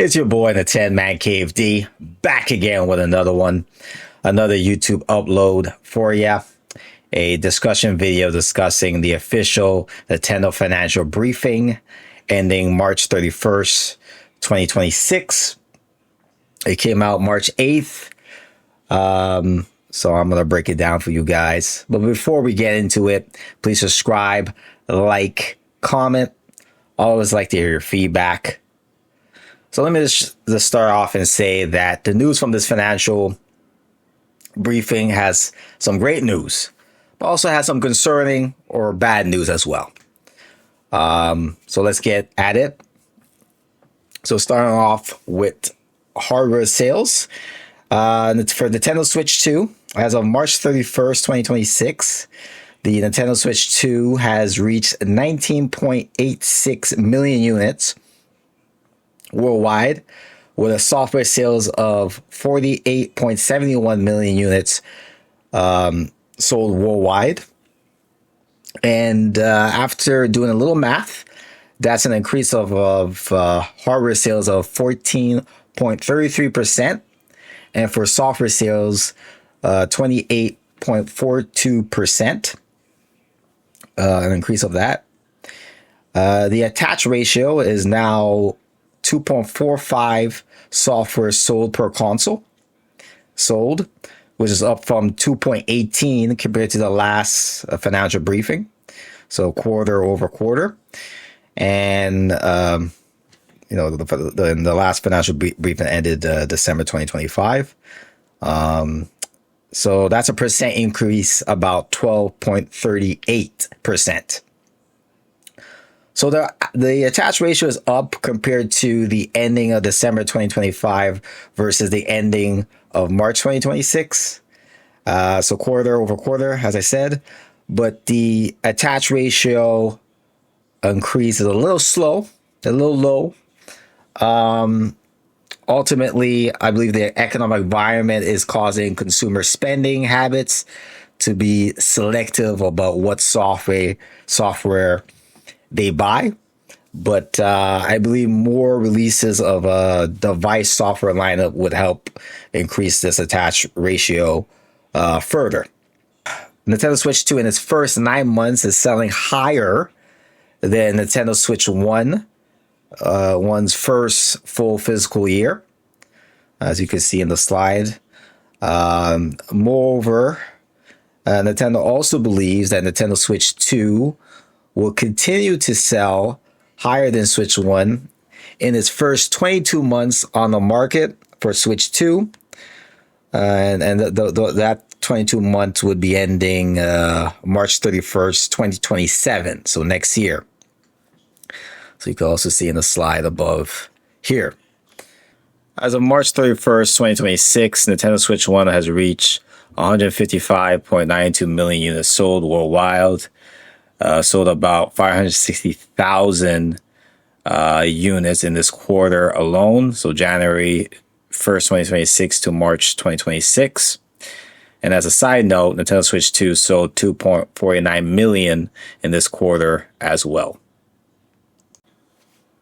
It's your boy, the 10 Man Cave D, back again with another one, another YouTube upload for ya. A discussion video discussing the official Nintendo financial briefing ending March 31st, 2026. It came out March 8th. So I'm going to break it down for you guys. But before we get into it, please subscribe, like, comment. Always like to hear your feedback. So let me just start off and say that the news from this financial briefing has some great news, but also has some concerning or bad news as well. So let's get at it. So starting off with hardware sales, for Nintendo Switch 2, as of March 31st, 2026, the Nintendo Switch 2 has reached 19.86 million units worldwide, with a software sales of 48.71 million units sold worldwide. And after doing a little math, that's an increase of hardware sales of 14.33%, and for software sales, 28.42%, an increase of that. The attach ratio is now 2.45 software sold per console sold, which is up from 2.18 compared to the last financial briefing, so quarter over quarter. And the last financial briefing ended December 2025. So that's a percent increase, about 12.38%. So the attach ratio is up compared to the ending of December 2025 versus the ending of March 2026. So quarter over quarter, as I said, but the attach ratio increase is a little slow, a little low. Ultimately, I believe the economic environment is causing consumer spending habits to be selective about what software they buy. But I believe more releases of a device software lineup would help increase this attach ratio further. Nintendo Switch 2 in its first 9 months is selling higher than Nintendo Switch 1, one's first full physical year, as you can see in the slide. Moreover, Nintendo also believes that Nintendo Switch 2 will continue to sell higher than Switch 1 in its first 22 months on the market for Switch 2. And that 22 months would be ending March 31st, 2027, so next year. So you can also see in the slide above here. As of March 31st, 2026, Nintendo Switch 1 has reached 155.92 million units sold worldwide. Sold about 560,000 units in this quarter alone. So January 1st, 2026 to March 2026. And as a side note, Nintendo Switch 2 sold 2.49 million in this quarter as well.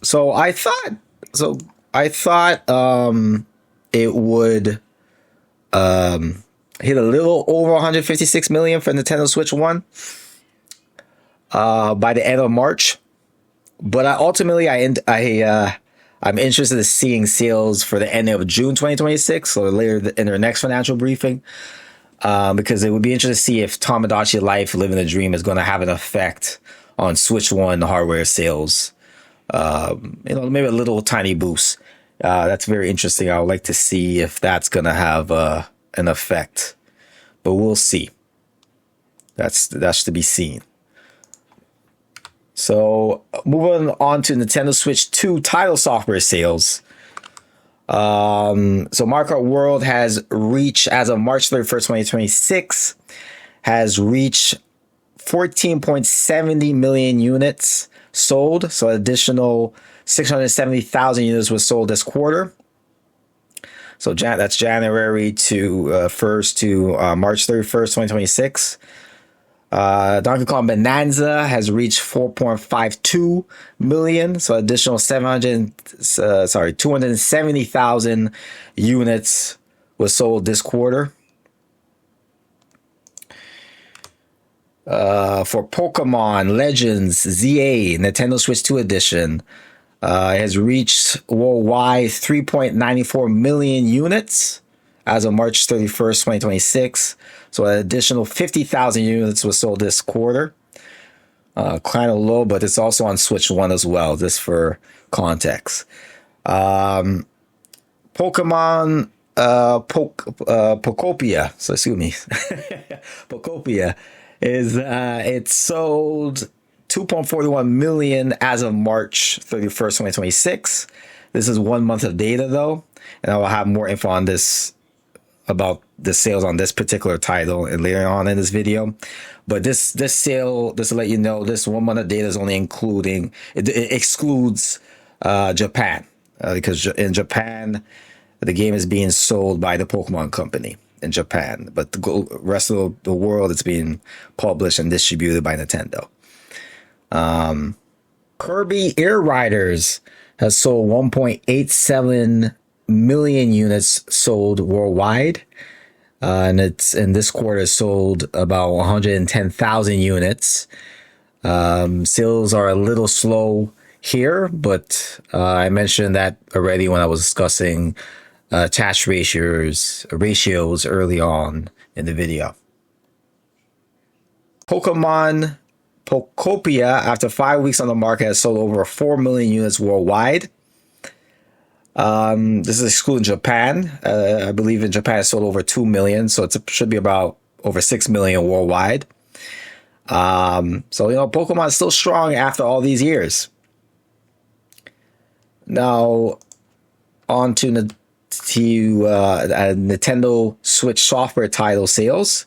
So I thought it would hit a little over 156 million for Nintendo Switch 1 by the end of March, but I'm interested in seeing sales for the end of June 2026, or later in their next financial briefing, because it would be interesting to see if Tomodachi Life Living the Dream is going to have an effect on Switch 1 hardware sales. Maybe a little tiny boost. That's very interesting. I would like to see if that's going to have an effect, but we'll see. That's to be seen. So moving on to Nintendo Switch 2 title software sales. So Mario Kart World has reached, as of March 31st, 2026, has reached 14.70 million units sold. So additional 670,000 units was sold this quarter. So that's January to 1st to March 31st, 2026. Donkey Kong Bonanza has reached 4.52 million, so additional 270,000 units was sold this quarter. For Pokemon Legends ZA Nintendo Switch 2 edition, has reached worldwide 3.94 million units as of March 31st, 2026. So an additional 50,000 units was sold this quarter. Kind of low, but it's also on Switch 1 as well, just for context. Pokemon Pokopia, so excuse me, Pokopia is it sold 2.41 million as of March 31st, 2026. This is 1 month of data though, and I will have more info on this about the sales on this particular title and later on in this video. But this sale, just to let you know, this 1 month of data is only including it excludes Japan, because in Japan the game is being sold by the Pokemon Company in Japan, but the rest of the world it's being published and distributed by Nintendo. Kirby Air Riders has sold 1.87 million units sold worldwide, and it's in this quarter sold about 110,000 units. Sales are a little slow here, but I mentioned that already when I was discussing attach ratios early on in the video. Pokemon Pokopia, after 5 weeks on the market, has sold over 4 million units worldwide. This is excluding Japan. I believe in Japan it sold over 2 million, so it should be about over 6 million worldwide. So, Pokemon is still strong after all these years. Now, on to Nintendo Switch software title sales,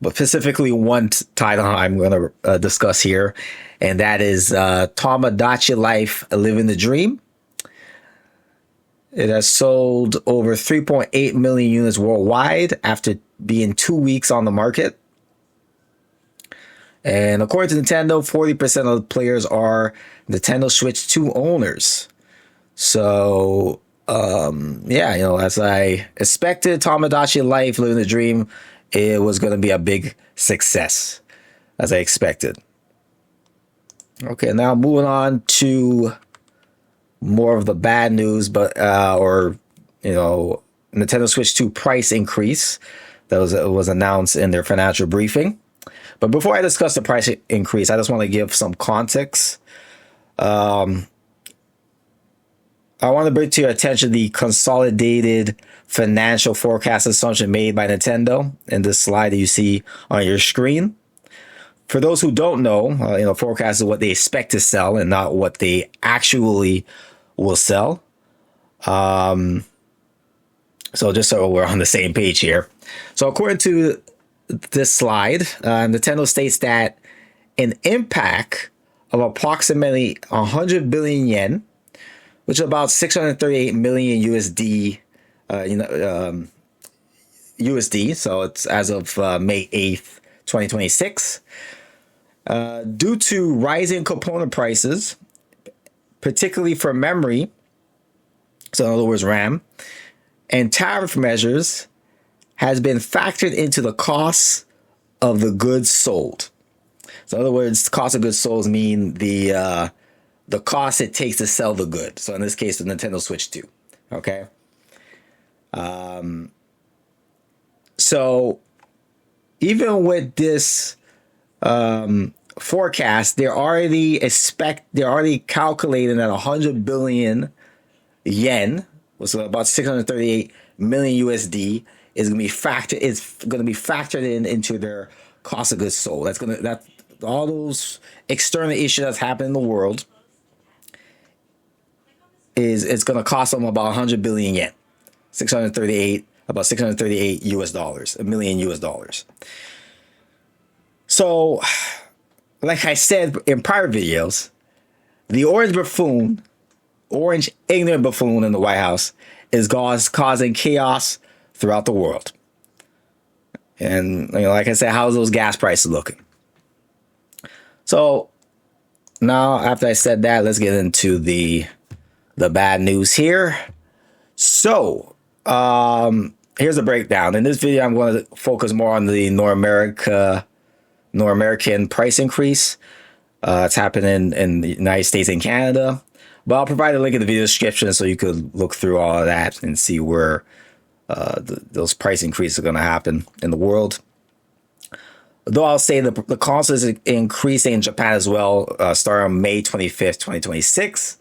but specifically one title I'm going to discuss here, and that is Tomodachi Life Living the Dream. It has sold over 3.8 million units worldwide after being 2 weeks on the market. And according to Nintendo, 40% of the players are Nintendo Switch 2 owners. So, as I expected, Tomodachi Life Living the Dream, it was going to be a big success, as I expected. Okay, now moving on to more of the bad news, but Nintendo Switch 2 price increase that was announced in their financial briefing. But before I discuss the price increase, I just want to give some context. I want to bring to your attention the consolidated financial forecast assumption made by Nintendo in this slide that you see on your screen. For those who don't know, forecast is what they expect to sell and not what they actually will sell. So just so we're on the same page here. So according to this slide, Nintendo states that an impact of approximately 100 billion yen, which is about 638 million USD, USD. So it's as of May 8th, 2026. Due to rising component prices, particularly for memory, so in other words, RAM, and tariff measures, has been factored into the cost of the goods sold. So in other words, cost of goods sold mean the cost it takes to sell the good. So in this case, the Nintendo Switch 2. Okay. So even with this forecast, they're already calculating that 100 billion yen, so about 638 million USD, is going to be factored into their cost of goods sold. That's all those external issues that's happening in the world. It's going to cost them about 100 billion yen, about 638 US dollars, $1 million US dollars. So, like I said in prior videos, the orange ignorant buffoon in the White House is causing chaos throughout the world. And like I said, how's those gas prices looking? So now, after I said that, let's get into the bad news here. So, here's a breakdown. In this video, I'm going to focus more on the North American price increase. It's happening in the United States and Canada. But I'll provide a link in the video description so you could look through all of that and see where those price increases are going to happen in the world. Though I'll say the cost is increasing in Japan as well, starting on May 25th, 2026.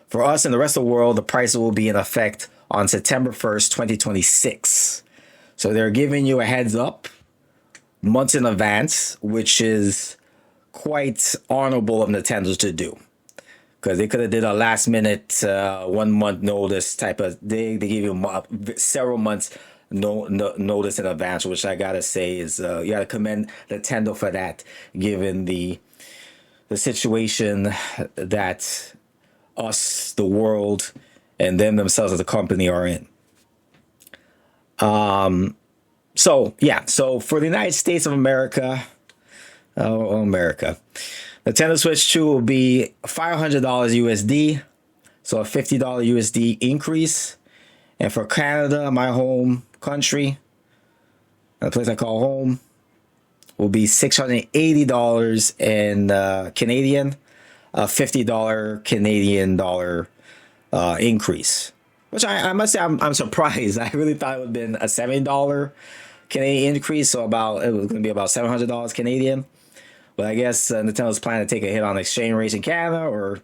For us and the rest of the world, the price will be in effect on September 1st, 2026. So they're giving you a heads up months in advance, which is quite honorable of Nintendo to do. Because they could have did a last minute 1 month notice type of thing. They give you several months notice in advance, which I gotta say is you gotta commend Nintendo for that, given the situation that us, the world, and them themselves as a company are in. So yeah, so for the United States of America, America, Nintendo Switch 2 will be $500 USD, so a $50 USD increase. And for Canada, my home country, the place I call home, will be $680 in Canadian, a $50 Canadian dollar increase. Which I must say I'm surprised. I really thought it would have been a $70 Canadian increase, so it was going to be about $700 Canadian. But I guess Nintendo's planning to take a hit on exchange rates in Canada, or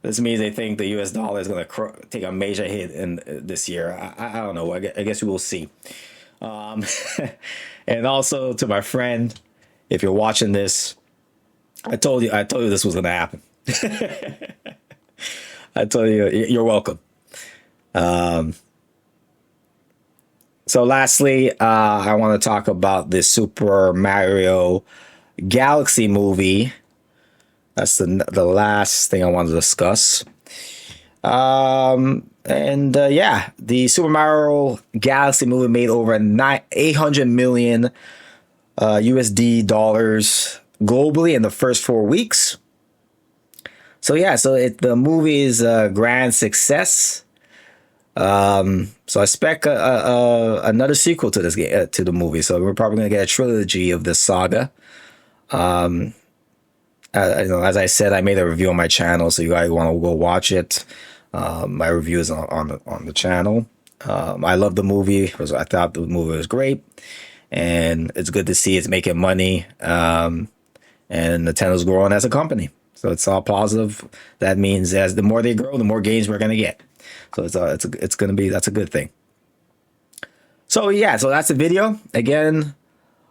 this means they think the US dollar is going to take a major hit in this year. I don't know. I guess we will see. And also to my friend, if you're watching this, I told you this was going to happen. I told you, you're welcome. So lastly, I want to talk about the Super Mario Galaxy movie. That's the last thing I wanted to discuss. Yeah, the Super Mario Galaxy movie made over 800 million USD dollars globally in the first 4 weeks. So yeah, the movie is a grand success. So I expect another sequel to this game, to the movie. So we're probably gonna get a trilogy of this saga. As I said, I made a review on my channel, so you guys want to go watch it. My review is on the channel. I love the movie. I thought the movie was great, and it's good to see it's making money. And Nintendo's growing as a company, so it's all positive. That means as the more they grow, the more games we're gonna get. So that's a good thing. So yeah, so that's the video. Again,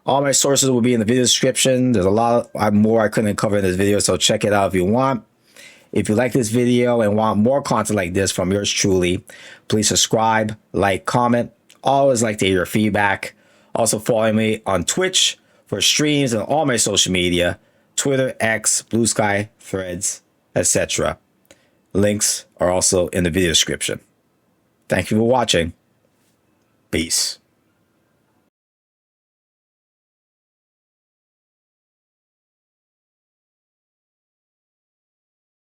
all my sources will be in the video description. There's a lot more I couldn't cover in this video, so check it out if you want. If you like this video and want more content like this from yours truly, please subscribe, like, comment. Always like to hear your feedback. Also follow me on Twitch for streams and all my social media, Twitter, X, Blue Sky, Threads, etc. Links are also in the video description. Thank you for watching. Peace.